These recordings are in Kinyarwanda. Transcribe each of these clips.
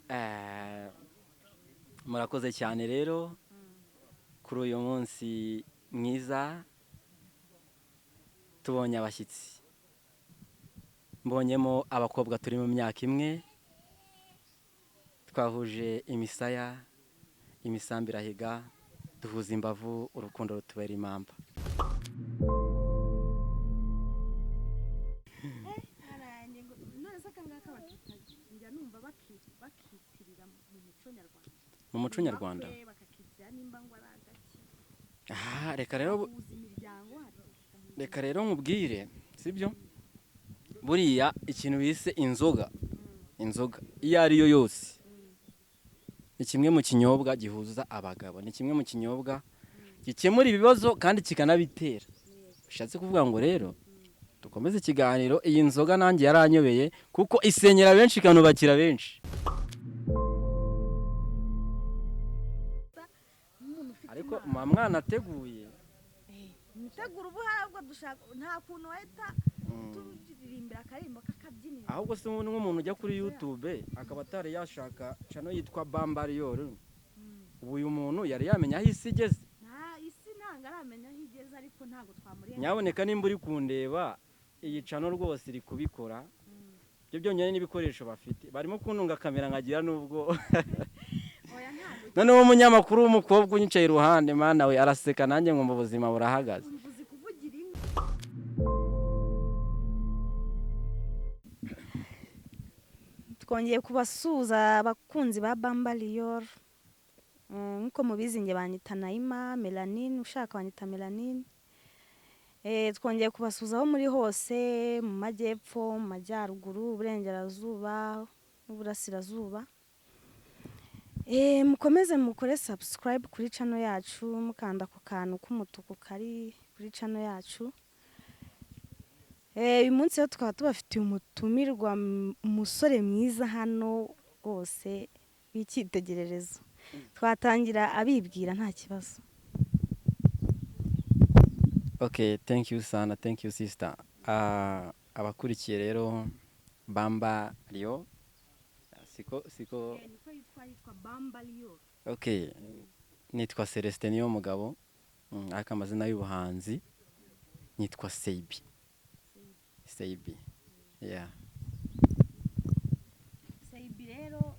Eh, murakoze cyane rero kuri uyu munsi mwiza tubonye abashyitsi mbonyemo abakobwa turi mu myaka imwe twahuje imisaya imisambi irahiga duhuza imbavu urukundo rutubera impamba. Mu muco nyarwanda reka rero nkubwire sibyo buriya ikintu bise inzoga iyo ari yo yose ni kimwe mu kinyobwa gihuza abagabo, ni kimwe mu kinyobwa gikemura ibibazo kandi kikanabitera. Bishatse kuvuga ngo rero dukomeze ikiganiro, iyi nzoga nanjye yaranyobeye kuko isenyera benshi ikanubakira benshi. Ariko mwana ateguye mutegura ubuhabwa dushaka nta kuntu wahita turirimbira akarimbo k'akabyiniro. ahubwo se nk'umuntu ujya kuri YouTube akaba atari yashaka channel yitwa Bambariyor, ubu uyu muntu yari yamenya aho isi igeze. Isi ntabwo aramenya aho igeze ariko ntabwo twamureba. Nyaboneka nimba uri kundeba iyi channel rwose iri kubikora. Ibyo byonyine n'ibikoresho bafite barimo kuntunga kamera nkagira nubwo noneho umunyamakuru w'umukobwa unyicaye iruhande mana we araseka nanjye ngo mu buzima burahagaze. Twongeye kubasuza abakunzi ba Bambariyor, nkuko mubizi nge banyita Naima Melanine, ushaka banyita Melanine. Twongeye kubasuza aho muri hose mu majyepfo, mu majyaruguru, uburengerazuba n'uburasirazuba. Mukomeze mukore subscribe kuri channel yacu, mukanda ku kantu k'umutuku kari kuri channel yacu. Uyu munsi rero tukaba tubafitiye umutumirwa umusore mwiza hano rwose w'icyitegererezo. Twatangira abibwira nta kibazo. Okay, thank you sana, thank you sister. Abakurikiye rero Bambariyor siko Niko yitwa Bambariyor. Okay, nitwa Celestin niyo mugabo, ariko amazina y'ubuhanzi nitwa Seibi. Yeah. Seibi rero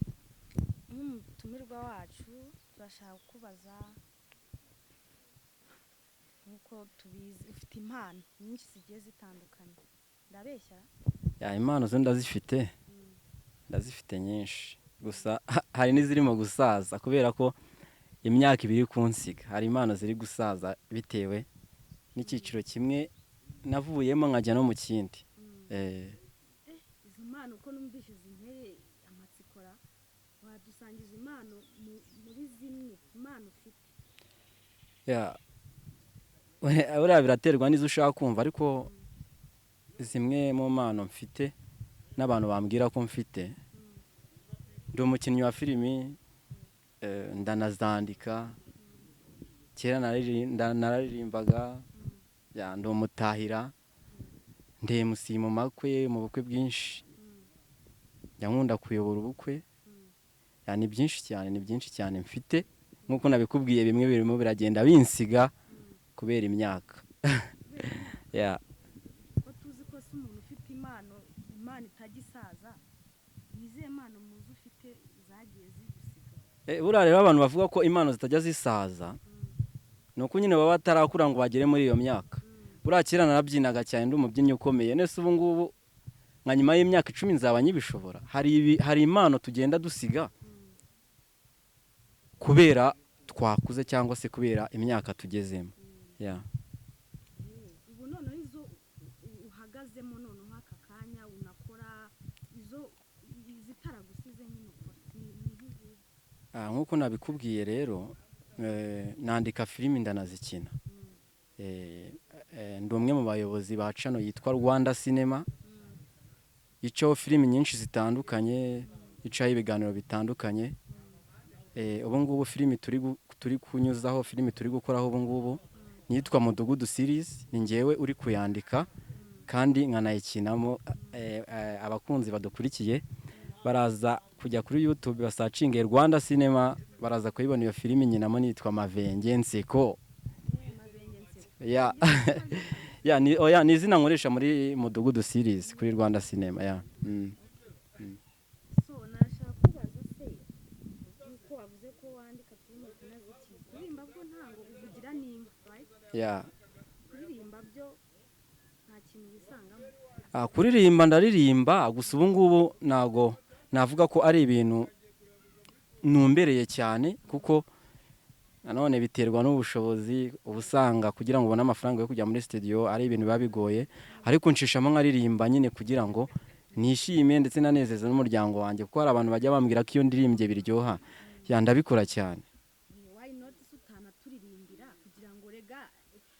nk'umutumirwa wacu turashaka kubaza nkuko tubizi ufite impano nyinshi zigiye zitandukanye. Ndabeshya? Ya impano zo ndazifite nyinshi. Gusa hari n'izirimo gusaza kubera ko imyaka ibiri kunsiga. Hari impano ziri gusaza bitewe n'icyiciro kimwe navuyemo nkajya no mu kindi. Izo mpano uko numvise zinteye amatsikora, wadusangiza impano muri zimwe impano ufite. Ya uriya biraterwa n'izo ushaka kumva, ariko zimwe mu mpano mfite n'abantu bambwira ko mfite, ndi umukinnyi wa filimi, ndanazandika, kera nararirimbaga, ndi umutahira, ndi MC mu makwe, mu bukwe bwinshi, nkunda kuyobora ubukwe. Ni byinshi cyane mfite, nk'uko nabikubwiye bimwe birimo biragenda binsiga kubera imyaka. Yeah. Ko tuzi ko se umuntu ufite impano itagisaza, nize impano muzi ufite zagiye zigusiga. Buriya rero abantu bavuga ko impano zitajya zisaza ni uko nyine baba batarakura ngo bagere muri iyo myaka. Buriya kera narabyinaga cyane, ndi umubyinnyi ukomeye, nese ubu ngubu nka nyuma y'imyaka 10 nzaba nyibishobora. Hari impano tugenda dusiga kubera twakuze cyangwa se kubera imyaka tugezemo. Yeah. Ubu noneho izo uhagazemo none nk'aka kanya unakora izo zitaragusize nyine ukora. Nk'uko nabikubwiye rero, nandika filimi ndanazikina. Ndi umwe mu bayobozi ba channel yitwa Rwanda Cinema, icaho filimi nyinshi zitandukanye, icaho ibiganiro bitandukanye. Ubu ngubu filimi turi kunyuzaho, filimi turi gukoraho ubu ngubu nitwa Mudugudu series, ni njyewe uri kuyandika kandi nkanayikinamo. Abakunzi badukurikiye baraza kujya kuri YouTube basacinge Rwanda Cinema, baraza kuyibona iyo filimi nyinamo nitwa Mavenge Nseko. Ya ya ni izina nkoresha muri Mudugudu series kuri Rwanda Cinema ya. So nashaka kubaza se uko wavuze ko wandika filime kanaziki kuririmba bwo ntango bivugira nimba right? Ya Kuririmba byo nta kintu bisangamo. kuririmba ndaririmba gusa ubu ngubu nago navuga ko ari ibintu numbereye cyane kuko nanone biterwa n'ubushobozi ubusanga kugira ngo ubone amafaranga yo kujya muri studio ari ibintu biba bigoye, ariko nshishamo nkaririmba nyine kugira ngo nishime ndetse nanezeze n'umuryango wanjye, kuko hari abantu bajya bambwira ko iyo ndirimbye biryoha, ya ndabikora cyane. Why not sutana turirimbira kugira ngo rega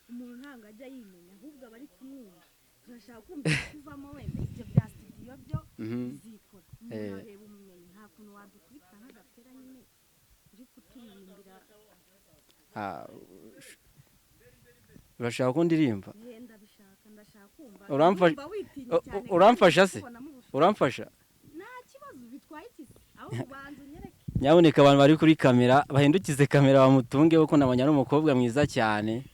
umuntu ntango ajya yimenya ahubwo abari kumwumva turashaka kumva kuvamo wenda ibyo bya studio byo bizikora umuntu areba ubumenyi nta kuntu wadukubita nk'agatera nyine uri kuturirimbira. Urashaka ko ndirimba? Ndashaka kumva. Uramfasha se? Uramfasha? Nta kibazo bitwaye iki aho kubanza unyereke. Nyaboneka abantu bari kuri kamera bahindukize kamera bamutunge kuko nabonye ari umukobwa mwiza cyane.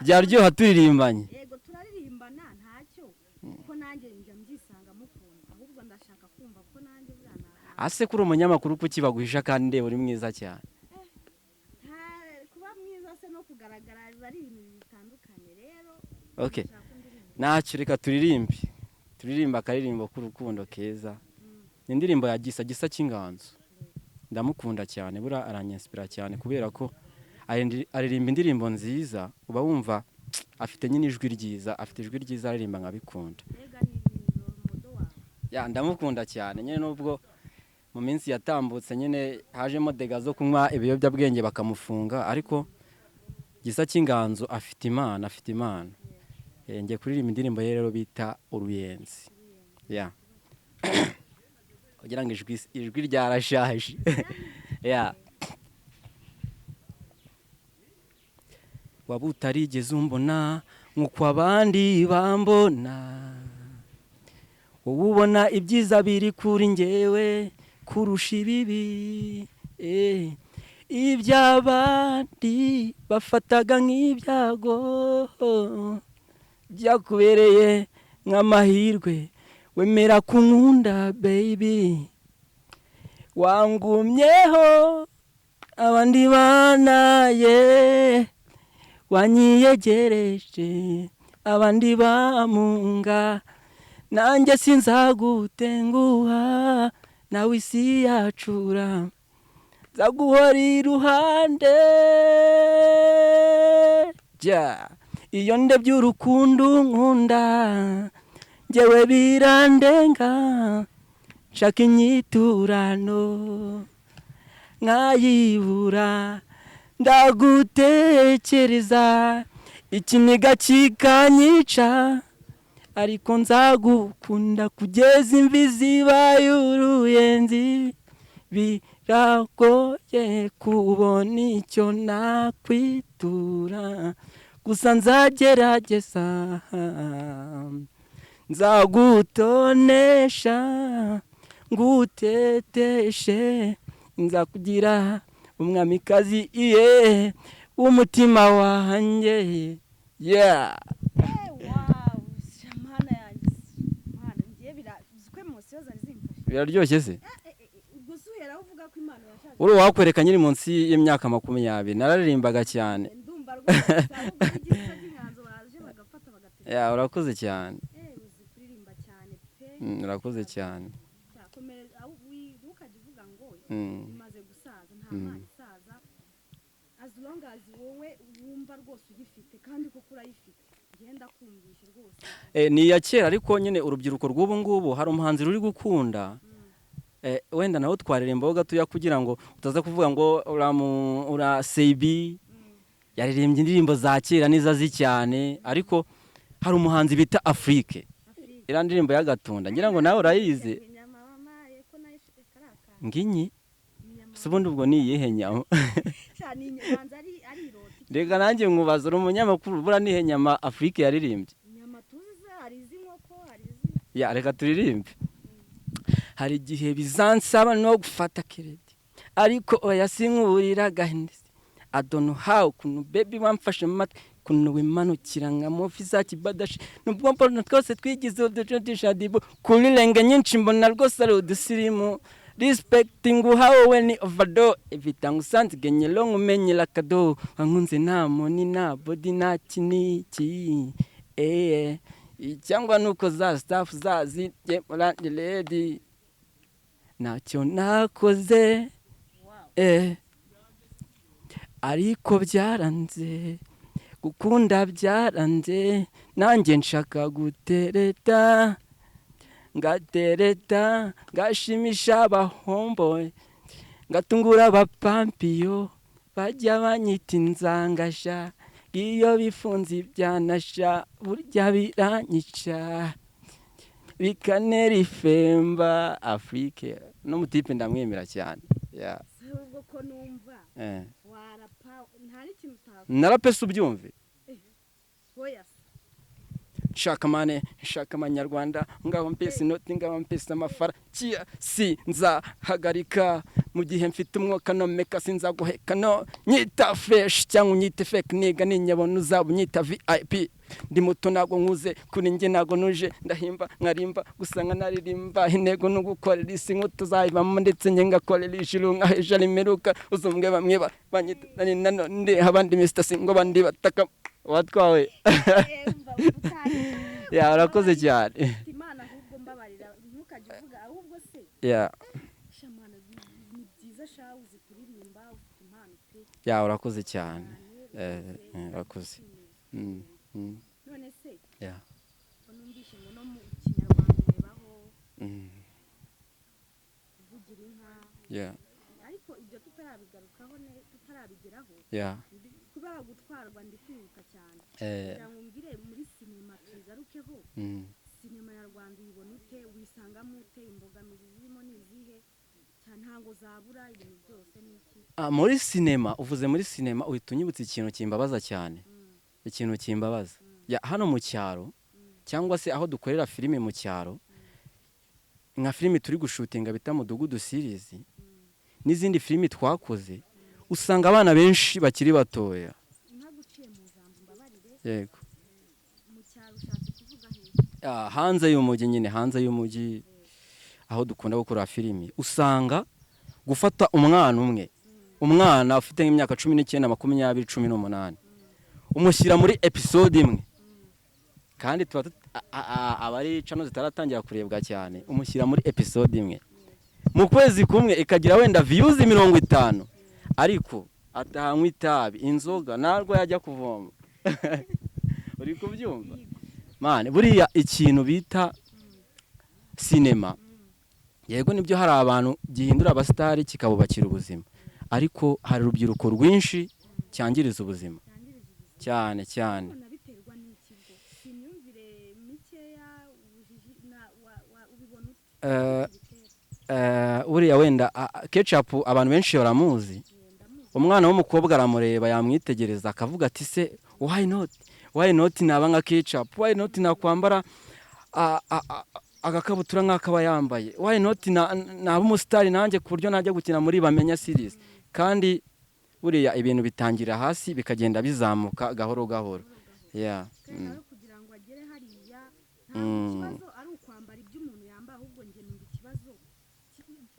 Byaryoha turirimbanye. Yego turaririmbana ntacyo kuko nanjye njya mbyisanga mukunda ahubwo ndashaka kumva ko nanjye burana. Ase kuri umunyamakuru kuki baguhisha kandi ndeba uri mwiza cyane. Kuba mwiza se no kugaragara ari ibintu bitandukanye rero. Okay. Ntacyo reka turirimba akaririmbo k'urukundo keza. Ni indirimbo ya Gisa cy'inganzo. Ndamukunda cyane bura aranyispira cyane kubera ko aririmba indirimbo nziza uba wumva afite nyine ijwi ryiza, afite ijwi ryiza aririmba nkabikunda. Ya ndamukunda cyane nyine nubwo mu minsi yatambutse nyine hajemo dega zo kunywa ibiyobyabwenge bakamufunga, ariko Gisa cy'inganzo afite imana. Ngiye kuririmba indirimbo rero bita Uruyenzi. Ya kugira ngo ijwi ryarashaje. Ya waba utarigeze umbona nk'uko abandi bambona, wowe ubona ibyiza biri kuri njyewe kurusha ibibi, iby'abandi bafataga nk'ibyago byakubereye nk'amahirwe, wemera kunkunda baby, wangumyeho abandi bana ye, wanyiyegereje abandi bamunga, nanjye sinzagutenguha nawe isi yacura, nzaguhora iruhande. Iyo ndebye urukundo nkunda njyewe birandenga, nshaka inyiturano nkayibura, ndagutekereza ikiniga kikanyica, ariko nzagukunda kugeza imvi zibaye uruyenzi, biragoye kubona icyo nakwitura, gusa nzagerageza nzagutonesha nguteteshe, nzakugira umwamikazi w'umutima wanjye. Yeah. Biraryoshye se? Uri wakwereka nyiri munsi y'imyaka 20 nararirimbaga cyane. Ya urakoze cyane. Urakoze cyane. As long as wowe wumva rwose ugifite kandi koko urayifite ngenda kumvisha rwose. Ni ya kera ariko nyine urubyiruko rw'ubu ngubu hari umuhanzi ruri gukunda, wenda nawe twaririmbaho gatoya kugira ngo utaza kuvuga ngo ura Seibi yaririmbye indirimbo za kera niza cyane, ariko hari umuhanzi bita Afrique ira ndirimbo y'agatunda ngira ngo nawe urayize. Nginyi subundi ubwo ni iyihe nyama? Rega nanjye nkubaza uri umunyamakuru bura nihe nyama Afrique yaririmbye? Inyama tuzi hari izinkoko hari ya reka turirimbe. hari igihe bizansaba no gufata keredi ariko oya sinkurira gahendesi I don't know how ukuntu baby wamfashe mu matwi ukuntu wimanukira nka mofi za kibadashi nubwo mbona twose twigize uducotisha dibo kuri renge nyinshi mbona rwose ari udusirimu respecting uhawe ni overdose evita ngusanze genyelo ngumenyera kado wankunze nta moni nta body nta kiniki cyangwa nuko za staff zazitye murandi lady ntacyo nakoze ariko byaranze gukunda byaranze nanjye nshaka gutereta ngatereta ngashimisha abahomboye ngatungura abapampiyo bajya banyita inzangasha iyo bifunze ibyanasha burya biranyica bikanera ifemba Afrique n'umutipe ndamwemera cyane ubwo ko numva warapa nta n'ikintu utakora narapese ubyumve oya shaka mane shaka amanyarwanda ngaho mpese inoti ngaho mpese amafara kia sinza hagarika mu gihe mfite umwuka no meka sinza guheka no nyita fresh cyangwa nyite fake niga ninyabona uzaba nyita VIP ndi muto nago nkuze kuri nge nago nuje ndahimba nkarimba gusanga naririmba intego no gukorera isi nkuto zayibamo ndetse nge ngakorera ijuru nkaheja rimeruka uzumbwe bamwe banyita nano ndi abandi Mr Singo bandi bataka watwawe ya urakoze cyane Imana ahubwo mbabarira ntukajye uvuga ahubwo se ya shamana ni byiza sha uzi kuririmba ufite impano pe ya urakoze cyane urakoze none se ya numvise ngo no mu kinyarwanda urebaho kuvugira inka ya ariko ibyo tutarabigarukaho tutarabigeraho ya kubera gutwarwa ndi kwiruka cyane kugira ngo mbwire muri sinema tugarukeho sinema nyarwanda uyibona ute wisangamo ute imbogamizi zirimo n'izihe ntango zabura ibintu byose n'iki muri sinema uvuze muri sinema uhita unyibutsa ikintu kimbabaza cyane ikintu kimbabaza ya hano mu cyaro cyangwa se aho dukorera filime mu cyaro nka filime turi gushutinga bita Mudugudu series n'izindi filime twakoze usanga abana benshi bakiri batoya ntaguciye mu jambo mbabarire yego mu cyaro ushatse kuvuga he hanze y'umujyi nyine hanze y'umujyi aho dukunda gukora filime usanga gufata umwana ufite nk'imyaka 19 20 18 umushyira muri episode imwe kandi tuba abari channel zitaratangira kurebwa cyane umushyira muri episode imwe mu kwezi kumwe ikagira wenda views 50 ariko atahanywa itabi inzoga narwo yajya kuvoma uri kubyumva mane buriya ikintu bita sinema yego nibyo hari abantu gihindura abastari kikabubakira ubuzima ariko hari urubyiruko rwinshi cyangiriza ubuzima cyane cyane nabiterwa n'ikigo imyumvire mikeya ubibona uriya wenda ketchup abantu benshi baramuzi umwana w'umukobwa aramureba yamwitegereza akavuga ati se why not naba nka ketchup why not nakwambara agakabutura nk'akaba yambaye why not naba umusitari nanjye ku buryo najya gukina muri Bamenya series kandi buriya ibintu bitangira hasi bikagenda bizamuka gahoro gahoro kugira ngo agere hariya nta kibazo ari ukwambara ibyo umuntu yamba ahubwo nge numva ikibazo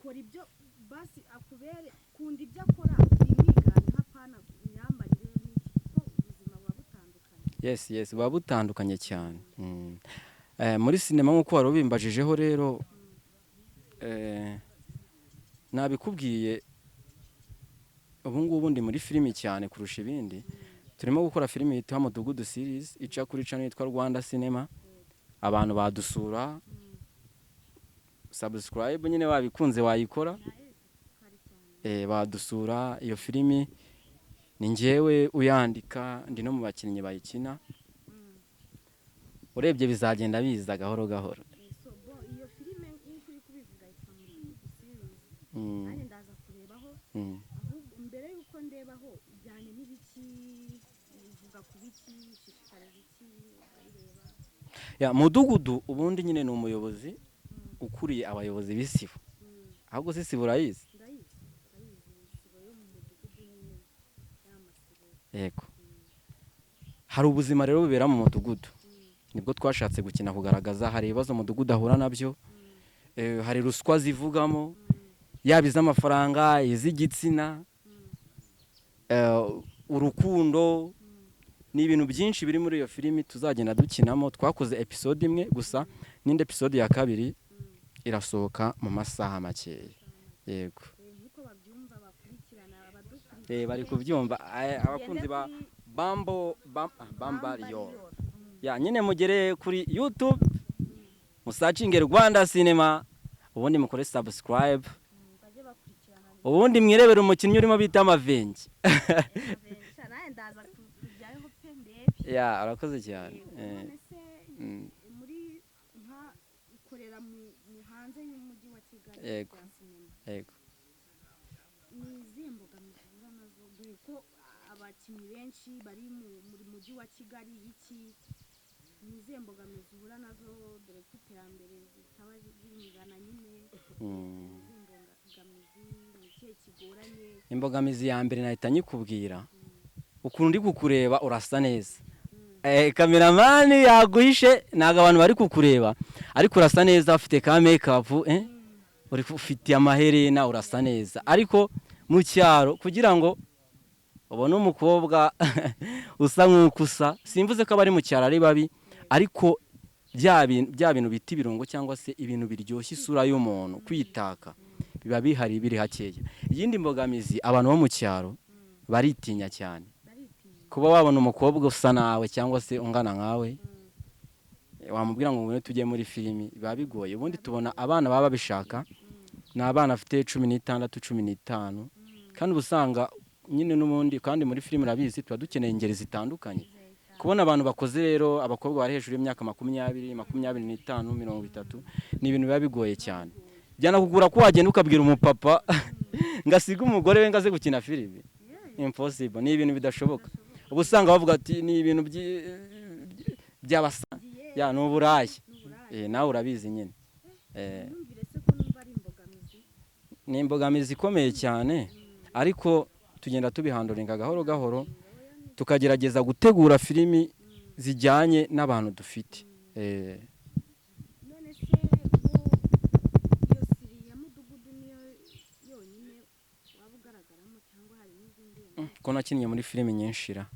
kora ibyo basi akubere kunda ibyo akora imwigana hapana imyambarire n'iki ubuzima buba butandukanye yes buba butandukanye cyane muri sinema nk'uko wari ubimbajijeho rero nabikubwiye ubu ngubu ndi muri filimi cyane kurusha ibindi turimo gukora filimi yitwa Mudugudu series ica kuri channel yitwa Rwanda Cinema abantu badusura subscribe nyine wabikunze wayikora badusura iyo filimi ni njyewe uyandika ndi no mu bakinnyi bayikina urebye bizagenda biza gahoro gahoro iyo filime nk'uri kubivuga yitwa Mudugudu series nanjye ndaza kurebaho ahubwo mbere yuko ndebaho ijyanye n'ibiki bivuga ku biki shishikariza iki ureba ya Mudugudu ubundi nyine ni umuyobozi ukuriye abayobozi b'isibo ahubwo se isibo urayizi yego hari ubuzima rero bubera mu mudugudu nibwo twashatse gukina kugaragaza hari ibibazo umudugudu ahura nabyo hari ruswa zivugamo yaba iz'amafaranga iz'igitsina urukundo ni ibintu byinshi biri muri iyo filimi tuzagenda dukinamo twakoze episode imwe gusa n'indi episode ya kabiri irasohoka mu masaha makeya yego bari kubyumva abakunzi ba Bambariyo ya nyine mugere kuri YouTube musacinge Rwanda Cinema ubundi mukore subscribe ubundi mwirebera umukinnyi urimo bita Amavengi ya arakoze cyane muri nka ikorera mu hanze y'umujyi wa Kigali yego yego nizembogamiza nazo dore ko abakinnyi benshi bari muri mujyi wa Kigali iki nizembogamiza uhura nazo dore ko iterambere zitaba zingana nyine imbogamizi ya mbere nahita nyikubwira ukuntu ndi kukureba urasa neza kameramani yaguhishe ntabwo abantu bari kukureba ariko urasa neza ufite ka makeup ufite amaherena urasa neza ariko mu cyaro kugira ngo ubone umukobwa usa nk'uko usa simvuze ko abari mu cyaro ari babi ariko bya bintu bita ibirungo cyangwa se ibintu biryoshye isura y'umuntu kwitaka biba bihari biri hakeya iyindi mbogamizi abantu bo mu cyaro baritinya cyane kuba wabona umukobwa usa nawe cyangwa se ungana nkawe wamubwira ngo ngwino tujye muri filimi biba bigoye ubundi tubona abana baba babishaka ni abana afite 16 15 kandi ubusanga nyine n'ubundi kandi muri filimi urabizi tuba dukeneye ingeri zitandukanye kubona abantu bakoze rero abakobwa bari hejuru y'imyaka 20 25 30 ni ibintu biba bigoye cyane byanakugura ko wagenda ukabwira umupapa ngasiga umugore we ngaze gukina filimi impossible ni ibintu bidashoboka ubusanga bavuga ati ni ibintu by'abasa ya n'uburayi nawe urabizi nyine ni imbogamizi ikomeye cyane ariko tugenda tubihanduringa gahoro gahoro tukagerageza gutegura filimi zijyanye n'abantu dufite ko nakinnye muri filimi nyinshira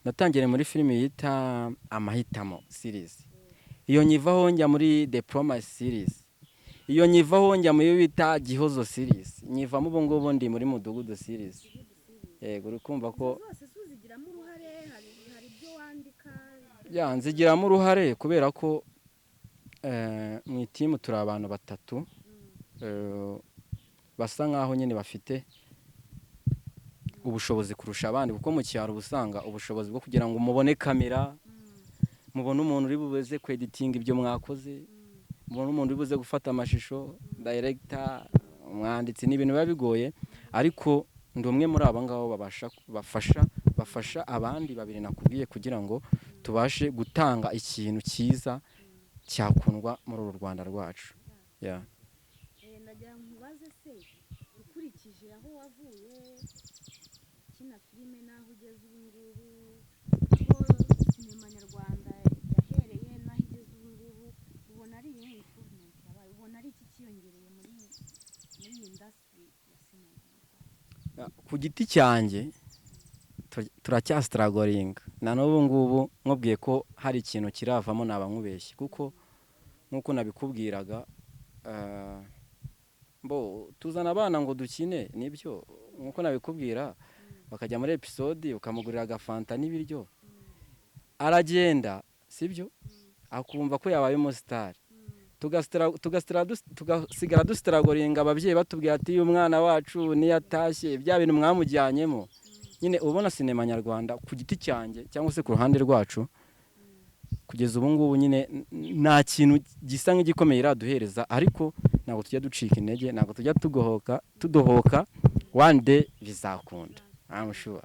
natangire muri filimi yita Amahitamo series iyo nyivaho njya muri Diplomacy series iyo nyivaho njya muri bita Gihozo series nyivamo ubu ngubu ndi muri Mudugudu series yego urukumva ko ya nzigiramo uruhare kubera ko mu itimu turi abantu batatu basa nkaho nyine bafite ubushobozi kurusha abandi kuko mu cyaro ubusanga ubushobozi bwo kugira ngo mubone kamera mubone umuntu uri buze kweditinga ibyo mwakoze mubone umuntu uri buze gufata amashusho director umwanditsi n'ibintu biba bigoye ariko ndi umwe muri aba ngabo bafasha abandi babiri nakubwiye kugira ngo tubashe gutanga ikintu cyiza cyakundwa muri uru Rwanda rwacu nagira nkubaze se ukurikije aho wavuye kina filime naho ugeze ubu ngubu ko sinema nyarwanda yahereye naho igeze ubu ngubu ubona ari iyihe improvement yabaye ubona ari iki kiyongereye muri industry ya sinema ku giti cyanjye turacyasitaragoringa na n'ubu ngubu nkubwiye ko hari ikintu kiravamo naba nkubeshye kuko nk'uko nabikubwiraga tuzana abana ngo dukine nibyo nk'uko nabikubwira bakajya muri episode ukamugurira agafanta n'ibiryo aragenda sibyo akumva ko yabaye umusitari tugasigara dusitaragoringa ababyeyi batubwira ati uyu mwana wacu niyo atashye bya bintu mwamujyanyemo nyine ubona sinema nyarwanda ku giti cyanjye cyangwa se ku ruhande rwacu kugeza ubu ngubu nyine nta kintu gisa nk'igikomeye iraduhereza ariko ntabwo tujya ducika intege ntabwo tujya tudohoka one day bizakunda sure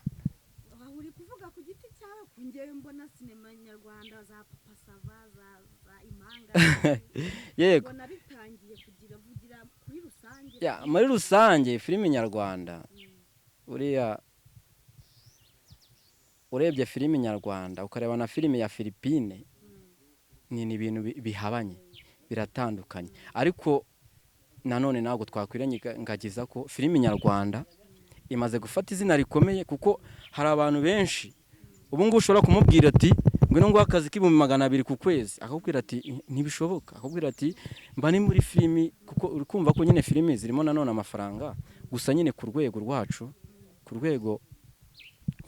uri kuvuga ku giti cyawe ku ngewe mbona sinema nyarwanda za Papa Sava za Impanga yego mbona bitangiye ya muri rusange filime nyarwanda uriya urebye filime nyarwanda ukareba na filime ya Philippine ni ibintu bihabanye biratandukanye ariko nanone ntabwo twakwirengagiza ko filime nyarwanda imaze gufata izina rikomeye kuko hari abantu benshi ubu ngubu ushobora kumubwira ati ngwino nguha akazi k'ibihumbi 200 ku kwezi akakubwira ati ntibishoboka akakubwira ati mba ni muri filimi kuko uri kumva ko nyine filime zirimo nanone amafaranga gusa nyine ku rwego rwacu ku rwego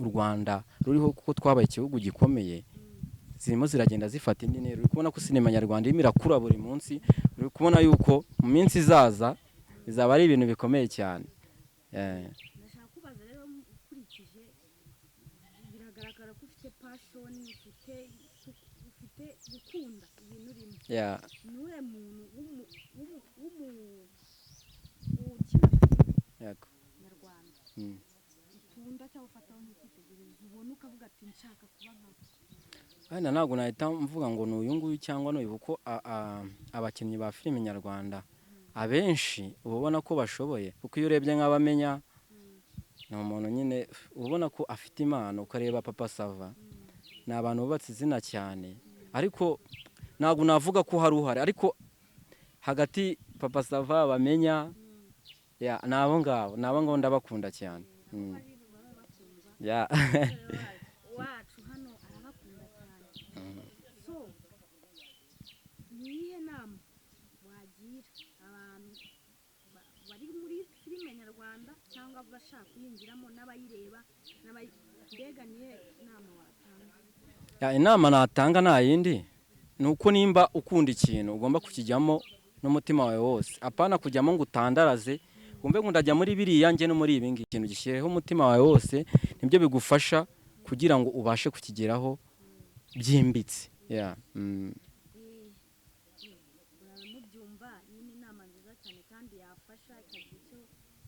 u Rwanda ruriho kuko twabaye igihugu gikomeye zirimo ziragenda zifata indi ntera uri kubona ko sinema nyarwanda irimo irakura buri munsi uri kubona yuko mu minsi izaza bizaba ari ibintu bikomeye cyane ndashaka kubaza rero ukurikije biragaragara ko ufite passion ufite gukunda ibintu urimo niwe muntu ukina yego nyarwanda ukunda cyangwa ufataho nk'ikitegererezo ubona ukavuga ati nshaka kuba nkawe wenda ntabwo nahita mvuga ngo ni uyu nguyu cyangwa n'uyu kuko abakinnyi ba filime nyarwanda abenshi uba ubona ko bashoboye kuko iyo urebye nk'abamenya ni umuntu nyine ubona ko afite impano ukareba Papa Sava ni abantu bubatse izina cyane ariko ntabwo navuga ko hari uhari ariko hagati Papa Sava bamenya ni abo ngabo ndabakunda cyane wacu hano arabakunda cyane so niyihe nama wagira abantu bari muri filime nyarwanda cyangwa bashaka kuyinjiramo n'abayireba mbega niye nama watanga inama natanga nta yindi ni uko nimba ukunda ikintu ugomba kukijyamo n'umutima wawe wose apana kujyamo ngo utandaraze wumve ngo ndajya muri biriya njye no muri ibi ngibi ikintu gishyireho umutima wawe wose nibyo bigufasha kugira ngo ubashe kukigeraho byimbitse mubyumva iyi ni inama nziza cyane kandi yafasha ikagira icyo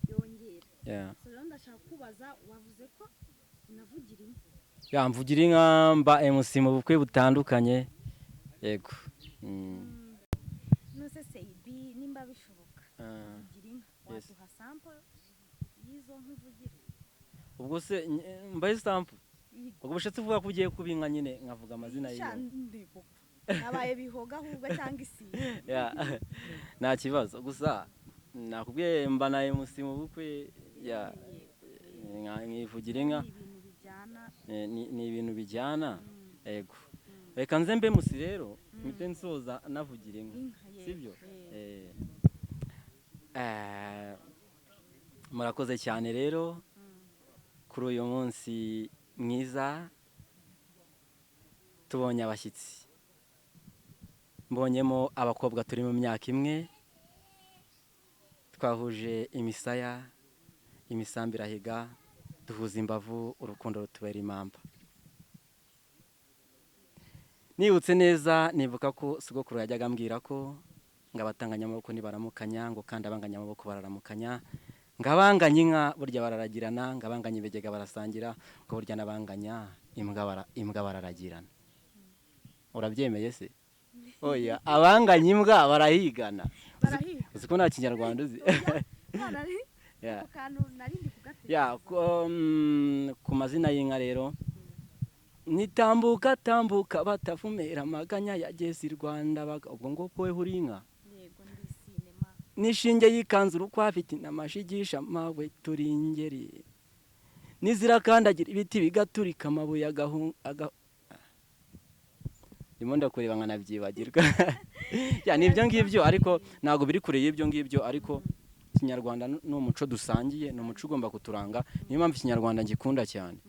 yongera rero ndashaka kubaza wavuze ko unavugira inka mvugira inka mba MC mu bukwe butandukanye yego nose seyibi nimba bishoboka kugira inka waduha sample y'izo nkuvugira ubwo se mbaye sample ubwo bushatse uvuga ko ugiye kuba inka nyine nkavuga amazina y'inka nabaye bihoga ahubwo cyangwa isi nta kibazo gusa nakubwiye mba na MC mu bukwe nkivugira inka ni ibintu bijyana yego reka nze mbe musi rero mpite nsoza navugira inka sibyo murakoze cyane rero kuri uyu munsi mwiza tubonye abashyitsi mbonyemo abakobwa turi mu myaka imwe twahuje imisaya imisambi irahiga duhuza imbavu urukundo rutubera impamba nibutse neza nibuka ko sogokuru yajyaga ambwira ko ngo abatanganya amaboko nibaramukanya ngo kandi abanganya amaboko bararamukanya ngo abanganya inka burya bararagirana ngo abanganya ibigega barasangira ngo burya n'abanganya imbwa bararagirana urabyemeye se oya abanganya imbwa barahigana uzi ko nta kinyarwanda uzi ku mazina y'inka rero nitambuka tambuka batavumera amaganya yageze i Rwanda ubwo ngubwo we uri inka nishinge yikanze urukwafite inamashigisha mawe turi ingeri nizirakandagira ibiti bigaturika amabuye ndimo ndakureba nkanabyibagirwa ni ibyo ngibyo ariko ntabwo biri kure y'ibyo ngibyo ariko ikinyarwanda ni umuco dusangiye ni umuco ugomba kuturanga niyo mpamvu ikinyarwanda ngikunda cyane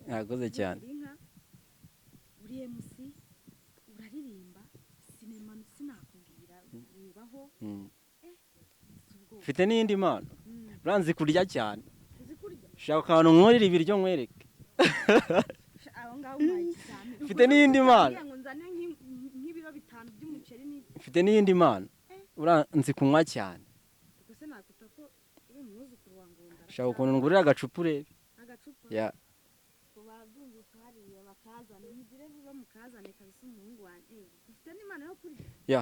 murakoze cyane uri MC uraririmba sinema sinakubwira ubaho mfite n'iyindi mpano uranzi kurya cyane shaka ahantu nkorera ibiryo nkwereke mfite n'iyindi mpano mfite n'iyindi mpano uranzi kunywa cyane shaka ukuntu ngurira agacupa urebe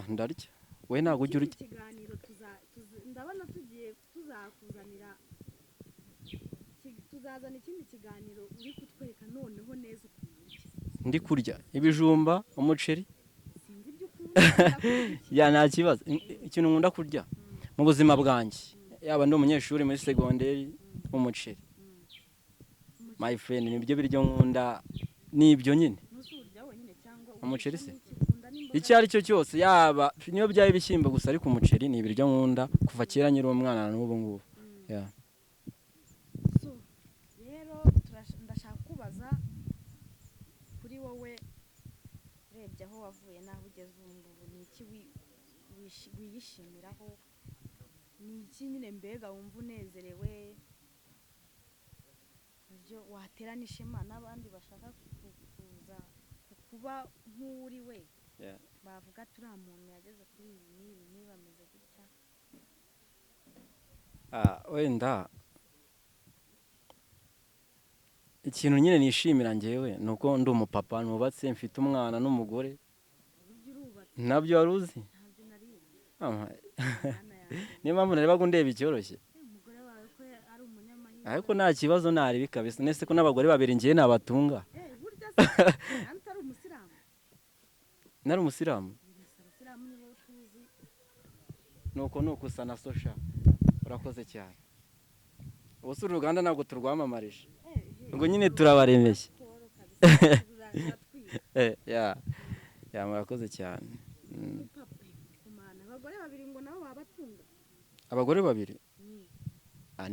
ndarya we ntabwo ujya urya ikiganiro ndabona tugiye tuzakuzanira tuzazana ikindi kiganiro uri kutwereka noneho neza ukuntu urya. ndi kurya ibijumba umuceri Sinzi ibyo ukunda ya nta kibazo ikintu nkunda kurya mu buzima bwanjye yaba ndi umunyeshuri muri segonderi umuceri my friend nibyo biryo nkunda nibyo nyine nuzurya wenyine cyangwa umuceri se ukunda n'imboga. icyo ari cyo cyose yaba niyo byaba ibishyimbo gusa ariko umuceri ni ibiryo nkunda kuva kera nkiri umwana na n'ubu ngubu yeah. So rero ndashaka kubaza kuri wowe urebye aho wavuye n'aho ugeze ubu ngubu ni iki wiyishimiraho, ni iki nyine mbega wumva unezerewe buryo watera n'ishema n'abandi bashaka kuza kuba nk'uri we Yeah. bavuga turiya muntu yageze kuri ibi n'ibi bameze gutya. wenda ikintu nyine nishimira njyewe ni uko ndi umupapa nubatse mfite umwana n'umugore Uburyo urubatse nabyo wari uzi ntabyo nariye Ama- mwana yanjye. niyo mpamvu narebaga undeba icyoroshye Umugore wawe ko ari umunyamahirwe. ariko nta kibazo naribi kabisa nese ko n'abagore babiri ngiye nabatunga Burya se kandi utari umusilamu. nari umusilamu Abasilamu nibo tuzi. nuko usa na sosha urakoze cyane ubu si uruganda ntabwo turwamamarije ubwo nyine turabaremeshye Paul kabisa turatwiga. ya murakoze cyane Papa kumana abagore babiri ngo nabo babatunga. abagore babiri Ni.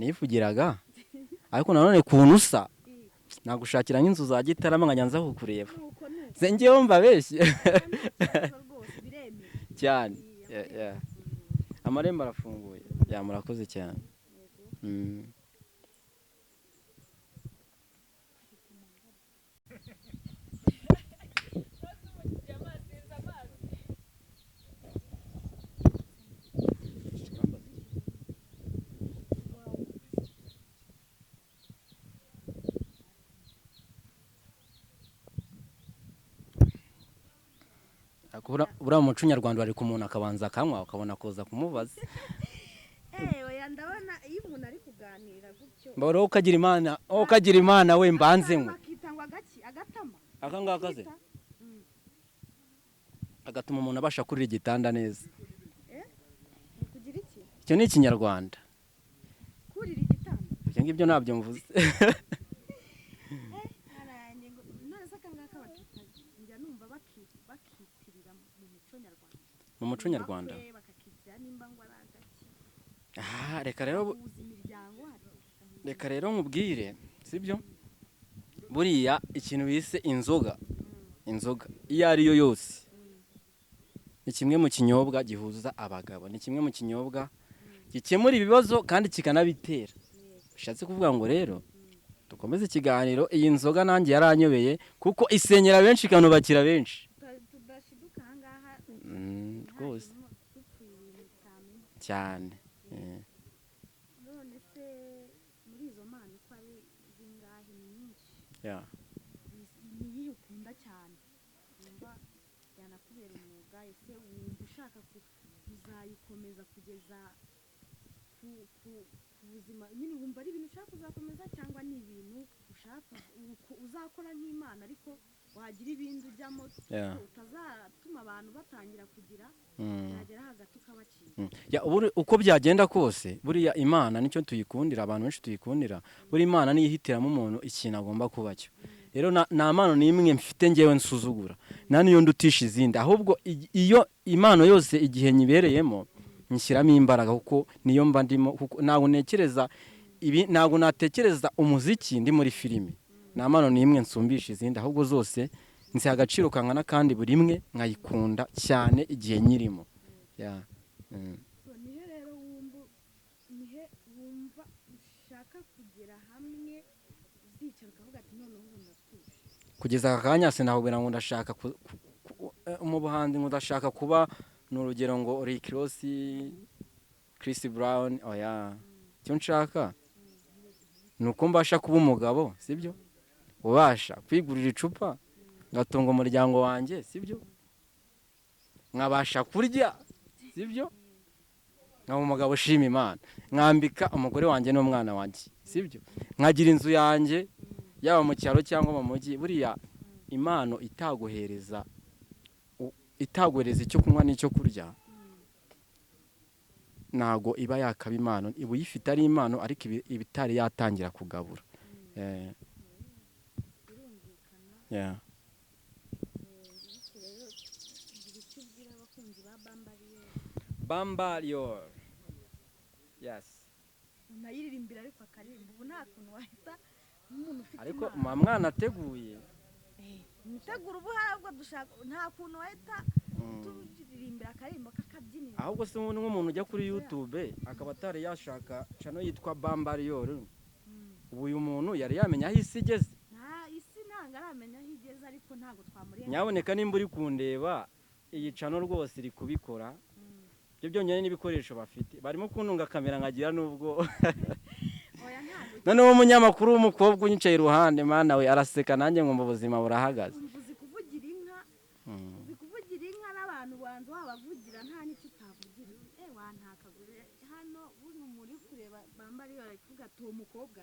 nifugiraga ariko nanone kuntu usa nagushakira nk'inzu za Gitarama nkajya nza kukureba Nuko nuko. se njyewe mbabeshye Rwose biremewe. cyane amarembo arafunguye ya murakoze cyane buriya muco nyarwanda bari ku muntu akabanza akanywa ukabona koza kumubaza Oya ndabona iyo umuntu ari kuganira gutyo. mbora ukagira imana we mbanze nkwe Bakita ngo agatama. aka ngaka ze agatuma umuntu abasha kurira igitanda neza Kugira iki? icyo ni ikinyarwanda Kurira igitanda. ibyo ngibyo ntabyo mvuze None se akangaka bakita njya numva bakitirira mu muco nyarwanda. mu muco nyarwanda Bakakitira nimba ngo ari agaki. reka rero nkubwire sibyo buriya ikintu bise inzoga iyo ari yo yose ni kimwe mu kinyobwa gihuza abagabo ni kimwe mu kinyobwa gikemura ibibazo kandi kikanabitera bishatse kuvuga ngo rero dukomeze ikiganiro iyi nzoga nanjye yaranyobeye kuko isenyera benshi ikanubakira benshi tudashiduka ahangaha rwose cyane none se muri izo mpano uko ari zingahe ni nyinshi niyihe ukunda cyane wumva yanakubera umwuga ese wumva ushaka kuzayikomeza kugeza ku buzima nyine wumva ari ibintu ushaka kuzakomeza cyangwa ni ibintu ushaka uzakora nk'Imana ariko wagira ibindi ujyamo utazatuma abantu batangira kugira yagera hagati ukabacika. Uko byagenda kose buriya Imana nicyo tuyikundira abantu benshi tuyikundira buri Imana niyo ihitiramo umuntu ikintu agomba kuba cyo rero nta mpano n'imwe mfite ngewe nsuzugura nta niyo ndutisha izindi ahubwo iyo impano yose igihe nyibereyemo nyishyiramo imbaraga kuko niyo mba ndimo ntabwo natekereza umuziki ndi muri filime nta mpano n'imwe nsumbisha izindi ahubwo zose nzi agaciro kangana kandi buri imwe nkayikunda cyane igihe nyirimo nihe rero wumva ushaka kugera hamwe uzicara ukavuga ati noneho ubu ndatuje kugeza aka kanya sinahubwira ngo ndashaka mu buhanzi ngo ndashaka kuba ni urugero ngo Rick Ross Chris Brown icyo nshaka ni uko mbasha kuba umugabo sibyo ubasha kwigurira icupa ngatunga umuryango wanjye sibyo nkabasha kurya sibyo nkaba umugabo ushima Imana nkambika umugore wanjye n'umwana wanjye sibyo nkagira inzu yanjye yaba mu cyaro cyangwa mu mujyi buriya impano itaguhereza icyo kunywa n'icyo kurya ntago iba yakaba impano iba uyifite ari impano ariko ibitari yatangira kugabura Bambariyo yes unayiririmbira ariko akaririmba ubu nta kuntu wahita umuntu ufite ariko mwana ateguye mutegura ubu harabwo dushaka nta kuntu wahita turirimbira akaririmba kakabyinira ahubwo se umuntu nk'umuntu ujya kuri YouTube akaba atari yashaka channel yitwa Bambariyo ubu uyu muntu yari yamenya aho isi igeze isi ntabwo aramenya aho igeze ariko ntabwo twamuriye nyaboneka nimba uri kundeba iyi channel rwose iri kubikora ibyo byonyine n'ibikoresho bafite barimo kuntunga kamera nkagira nubwo noneho umunyamakuru w'umukobwa unyicaye iruhande mana we araseka nanjye ngo mu buzima burahagaze uzi kuvugira inka n'abantu bantu wabavugira nta n'icyo utavugira wantakagure hano buno muri kureba Bambariyo aravuga ati uwo mukobwa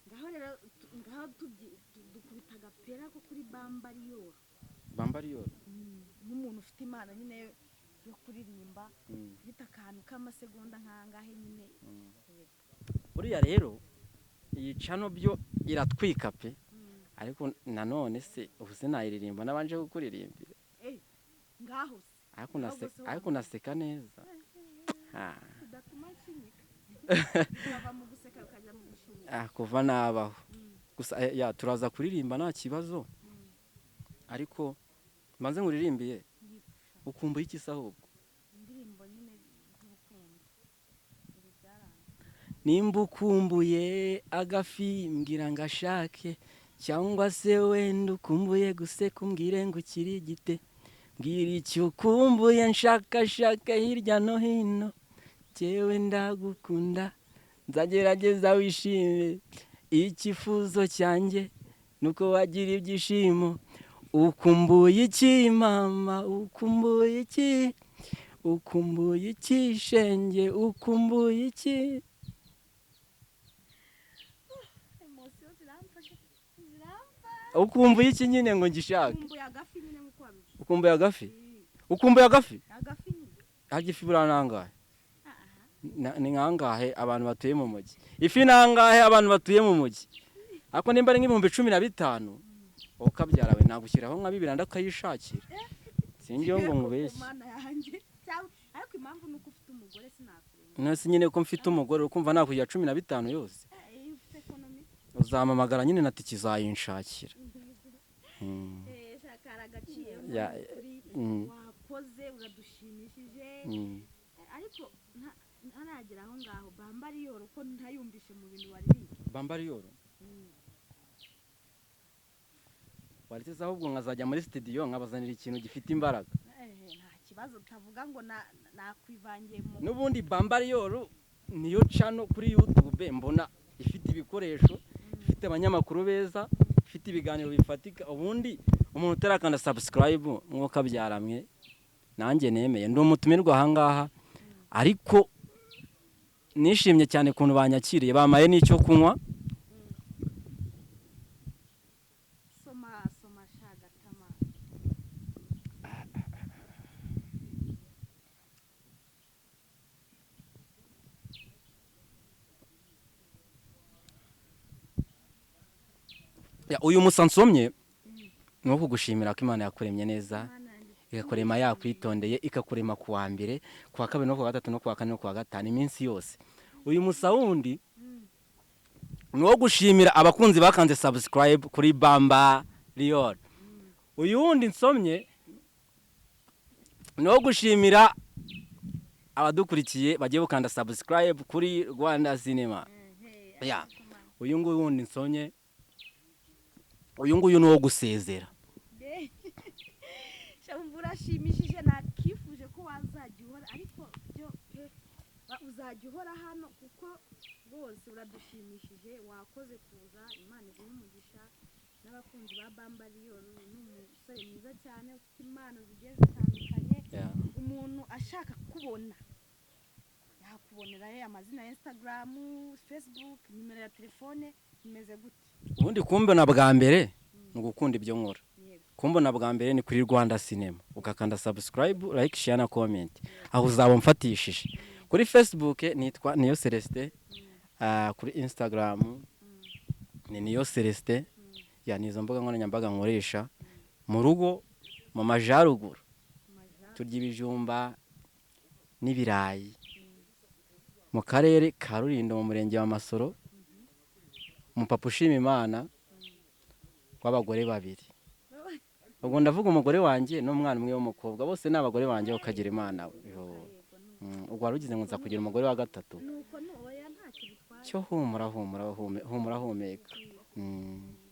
ngaho rero ngaho dukubita agapera ko kuri Bambariyo n'umuntu ufite imana nyine yo kuririmba ufite akantu k'amasegonda nk'angahe nyine buriya rero iyi channel byo iratwika pe ariko nanone se ubu sinayiririmba nabanje gukuririmbira ngaho ariko naseka neza udatuma nshimika bava mu guseka ukajya mu gushimika kuva nabaho gusa turaza kuririmba nta kibazo ariko mbanze nguririmbiye ukumbuye iki se ahubwo indirimbo nyine z'urukundo nimba ukumbuye agafi mbwira ngo ashake cyangwa se wenda ukumbuye guseka umbwire ngo ukirigite mbwira icyo ukumbuye nshakashaka hirya no hino jyewe ndagukunda nzagerageza wishime icyifuzo cyanjye nuko wagira ibyishimo ukumbuye iki mama ukumbuye iki shenge ukumbuye iki ukumbuye iki nyine ngo ngishake ukumbuye agafi agifi buranangahe ni nkangahe abantu batuye mu mujyi ifi nangahe abantu batuye mu mujyi ariko nimba ari nk'ibihumbi 15 ukabyara we nagushyiraho nka 2 ndakayishakira sinjye ngo ngubeshye ariko impamvu nuko ufite umugore sinakureba nasi nyine ko mfite umugore ukumva nakujya 15 yose uzamamagara nyine nati kizayinshakira shakara gaciye wakoze uradushimishije ariko ntaragera aho ngaho Bambariyo ko ntayumvishe mu bintu waririmba Bambariyo waritse ahubwo nkazajya muri studio nkabazanira ikintu gifite imbaraga nta kibazo utavuga ngo nakwivangiye mu n'ubundi Bambariyo niyo channel kuri YouTube mbona ifite ibikoresho ifite abanyamakuru beza ifite ibiganiro bifatika ubundi umuntu utarakanda subscribe mwuka byaramwe nanjye nemeye ndi umutumirwa aha ngaha ariko nishimye cyane kuntu banyakiriye bamaye n'icyo kunywa soma shagatama uyu musansomye no kugushimira ko Imana yakuremye neza ikakurema yakwitondeye ikakurema kuwa mbere kuwa kabiri no kuwa gatatu no kuwa kane no kuwa gatanu iminsi yose uyu musawundi no gushimira abakunzi bakanze subscribe kuri Bambariyo uyu wundi nsomye no gushimira abadukurikiye bagiye gukanda subscribe kuri Rwanda Cinema uyu nguyu wundi nsomye uyu nguyu ni uwo gusezera urashimishije nakifuje ko wazajya uhora ariko byo uzajya uhora hano kuko rwose uradushimishije wakoze kuza Imana iguhe umugisha n'abakunzi ba Bambariyo ni umusore mwiza cyane ufite impano zigiye zitandukanye Yeah. umuntu ashaka kubona yakubonera amazina ya Instagram, Facebook, nimero ya telefone imeze gute? ubundi kumbona bwa mbere ni ugukunda ibyo nkora. Yego. kumbona bwa mbere ni kuri Rwanda Cinema, ugakanda subscribe, like, share na comment, aho uzaba mfatishije. Kuri Facebook nitwa Niyo Celestin, kuri Instagram ni Niyo Celestin, ya nizo mbuga nkoranyambaga nkoresha. Mu rugo mu majaruguru turya ibijumba n'ibirayi, mu karere ka Rulindo mu murenge wa Masoro, umupapa ushima Imana w'abagore babiri. Ubwo ndavuga umugore wanjye n'umwana umwe w'umukobwa, bose ni abagore banjye ukagira Imana. Ubwo warugize ngo nza kugira umugore wa gatatu. Nuko oya ntacyo bitwaye. Cyo humura humeka.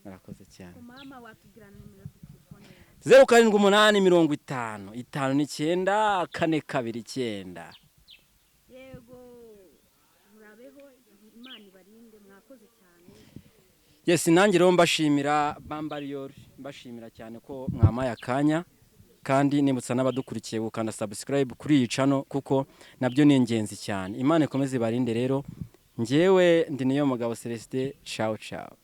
Murakoze cyane. Mama watubwirana nimero ya telefone. 0785 59 429. Yego. Murabeho, Imana ibarinde, mwakoze cyane. Yes, nanjye rero mbashimira Bambarior, mbashimira cyane ko mwamaye akanya, kandi nibutsa n'abadukurikiye gukanda subscribe kuri iyi channel kuko nabyo ni ingenzi cyane. Imana ikomeze ibarinde rero. Njyewe ndi Niyo Mugabo Celestin, ciao ciao.